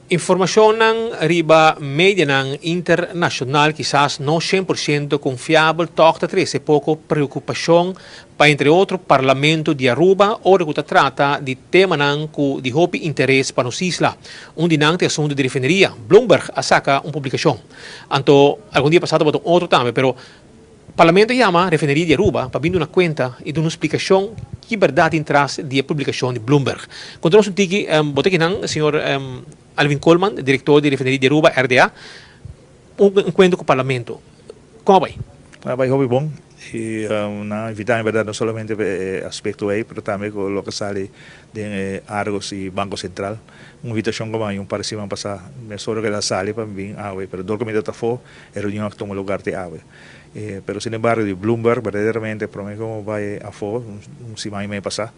Informação riba média internacional quizás não 100% confiável toca trazer pouco preocupação para entre outros parlamento de Aruba ou que trata de tema que de hobby interesse para nos isla dinante assunto de refineria Bloomberg saca uma publicação anto algum dia passado botou outro também pero parlamento chama refineria de Aruba para vindo uma conta e dar uma explicação que verdade traz de publicação de Bloomberg contra nós tiki botou aqui senhor Alvin Coleman, diretor de refineria de Aruba, RDA, encontro com o parlamento. Como vai? Vai hobby bom. E na evitar, em verdade, não somente aspecto aí, mas também com o que sai de Argos e Banco Central. Uma invitação como aí, parecia passar, mas só que ela sai para vir a água, mas do que me dá fora, é reunião que toma lugar de água. Pero sin embargo, de Bloomberg, verdadeiramente, para mim, como vai a fora, semana e meia passar.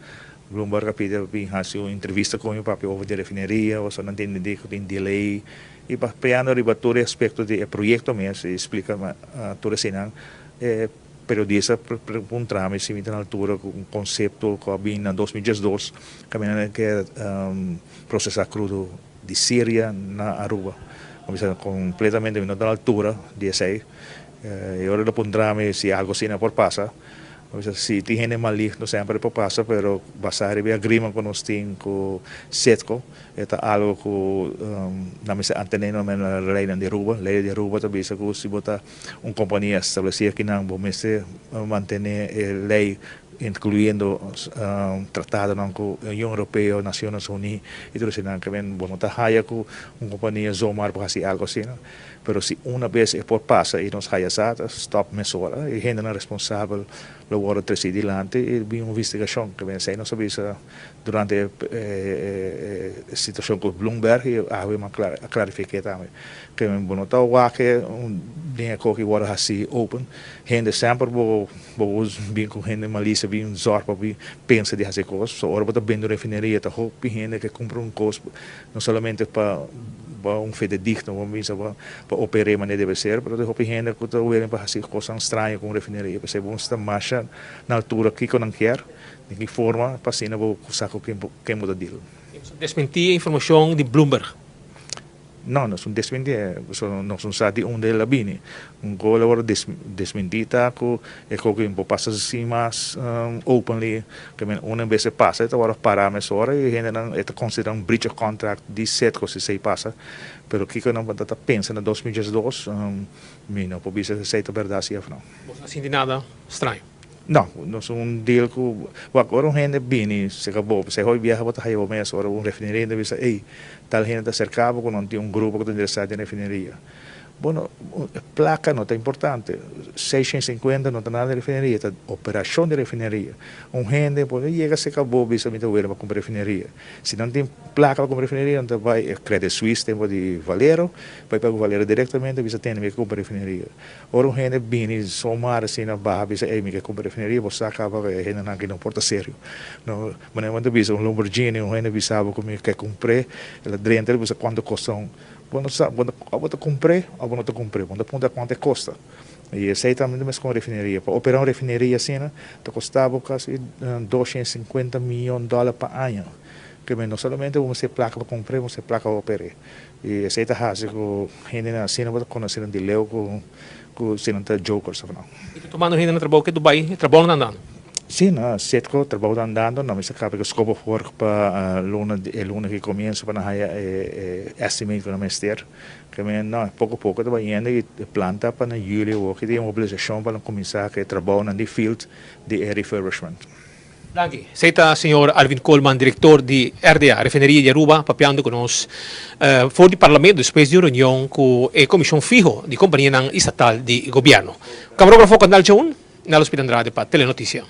Bloomberg pediu para fazer uma entrevista com o papo over de refineria, ou só não tem que tem delay, e para pegar riba todo aspecto do projeto mesmo, explica toda a cena, periodista um trâmite, se na altura, um conceito que havia em 2012, que é processar crudo de Síria na Aruba, completamente na altura, 16, e agora do trâmite, se algo assim por passar, si tiene maligno sempre por passa, pero basare be agreement con nos tin ko setco eta algo ko na mesa anteneno men la lei de Aruba tabi sa ko si bota un compañía establecida que nang bomese mantener lei incluyendo tratado con la Unión Europea, Naciones Unidas, y todo eso, que ven, bueno, haya con una compañía Zomar para hacer algo así, ¿no? Pero si una vez es por pasa y nos haya stop mesora, y gente no responsable, lo voy a traer adelante, y vi una investigación que ven, se no sabía durante la situación con Bloomberg, y había clarificado también, que ven, bueno, está que un día que voy a hacer open, gente siempre bien con gente malícia, bem zorpa, bem pensa de fazer coisas. Só hora para vender refineria, tá roupa gente que compra custo, não somente para veredicto, para operar de maneira deve ser, mas roupa gente que está willing para fazer coisas estranhas com refineria, para ser bom estar marcha na altura que não quer, de que forma para cima vou saco quem muda dele. Desmentir a informação de Bloomberg. Não, não são desmentir, não são só de dela bem. Agora desmentita que que passa assim mais openly, que uma vez se passa, então agora parar mais hora e ainda não é considerado um breach of contract de 7 coisas se passa, pero que não vai estar pensando em 2012, não pode ser aceita verdade se não. Não sente nada estranho. Não, não sou deal que agora gente bem, se acabou, se hoje viaja para aí o mês, agora refineria deve ser, ei, tal gente está cercado quando tem grupo que está interessado em refineria. Bueno, placa não é importante, 650 não está nada de refineria, está operação de refineria. Gente pode chegar se acabou, bisa me para comprar refineria. Se não tem placa para comprar refineria, então vai Credit Suisse, tempo de Valero, vai para o Valero diretamente, bisa tem que comprar refineria. Ora gente bem, somar assim na barra, bisa me quer comprar refineria, você acaba gente não porta sério. Não, mas não bisa um Lamborghini, gente bisa como quer comprar, ela dentro bisa quanto custa quando eu comprei, ou não comprei, quando aponta quanto custa. E esse aí também é com refineria. Para operar uma refineria assim, custava quase $250 milhões por ano. Que não somente você placa para comprar, você placa para operar. E esse aí está fazendo com gente assim, não conhecer de leu com se não está jokers ou não. E tu tomando gente no trabalho que Dubai, trabalho andando? Sim, certo, trabalho andando, não me acaba que escopo for para luna que começa para na estimate que não me ter, que não pouco a pouco trabalhando e planta para na julho que tem uma mobilização para começar a trabalhar na field de refurbishment. Danke. Seita senhor Alvin Coleman, diretor de RDA, Refineria de Aruba, papiando conosco fora do Parlamento depois de uma reunião com a Comissão Fijo de Companhia Estatal de Governo. Camarógrafo Candal Chaun, Nalo Spirandrade para Telenotícia.